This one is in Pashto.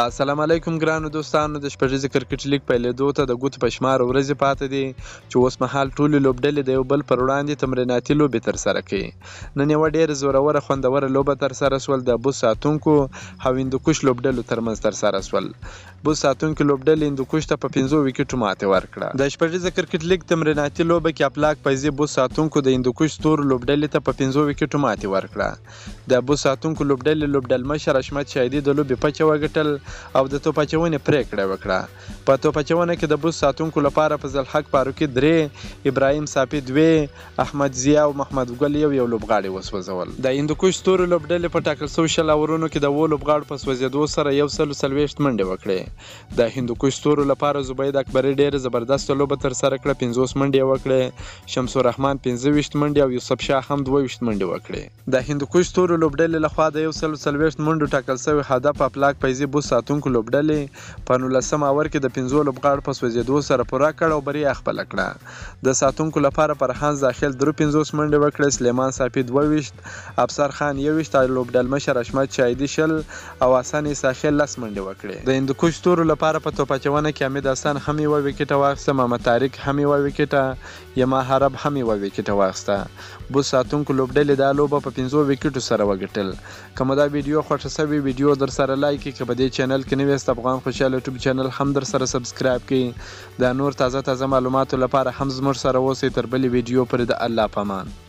السلام علیکم ګرانو دوستانو، د شپږیزې کرکټ لیګ پیلېدو ته د ګوتو په شمار ورځې پاتې دي چې اوس مهال ټولې لوبډلې د یو بل پر وړاندې تمریناتي لوبې ترسره کوي. نن یوه ډېره زوروره خوندوره لوبه ترسره سول د بوس ساتونکو او هندوکش لوبډلو ترمنځ ترسره سول. بوس ساتونکو لوبډلې هندوکش ته په 5 ویکټو ماتې ورکړه. د شپږیزې کرکټ لیګ تمریناتي لوبه کې افلاک فیضي بوس ساتونکو د هندوکش ستورو لوبډلې ته په 5 ویکټو ماتې ورکړه. د بوس ساتونکو لوبډلې لوبډلمشر حشمت شاهدي د لوبې پچه وګټل او د توپ اچونې پریکړه وکړه. په توپ اچونه کې د بوس ساتونکو لپاره فضل حق فاروقي 3، ابراهیم صافي 2، احمد ضیا او محمد ګل یو لوبغاړی وسوځول. د هندوکش ستورو لوبډلې په ټاکل شویو 20 اورونو کې د 20 لوبغاړو په سوځېدو سره 140 منډې وکړې. د هندوکش ستورو لپاره زبید اکبري ډېره زبردسته لوبه ترسره کړه، 50 منډې یې وکړې. شمس الرحمن 25 منډې او یوسف شاه هم 22 منډې وکړې. د هندوکش ستورو لوبډلې لخوا د 140 منډو ټاکل شوی هدف افلاک فیضي بوس ساتونکو لوبډلې په 19 اور کې د 15 لوبغاړو په سوځېدو سره پوره کړ او بریا خپله کړه. د ساتونکو لپاره فرحان داخل 53 منډې وکړې، سلیمان صافي 22، افسر خان 21 او لوبډلمشر حشمت شاهدي 10 او حسن ساحل 10 منډې وکړې. د هندوکش ستورو لپاره په توپ اچونه کې حمید حسن هم 1 ویکټه واخیسته، محمد طارق هم 1 ویکټه، یما حرب هم 1 ویکټه واخیسته. بوس ساتونکو لوبډلې دا لوبه په 5 ویکټو سره وګټل. که مو دا ویډیو خوښه شوې ویډیو در سره لایک کړئ، که په دې چینل کې نوی یاست افغان خوشحال یوټیوب چینل هم در سره سبسکرایب کړئ. د نور تازه معلوماتو لپاره هم زموږ سره اوسئ. تر بلې ویډیو پورې د الله په امان.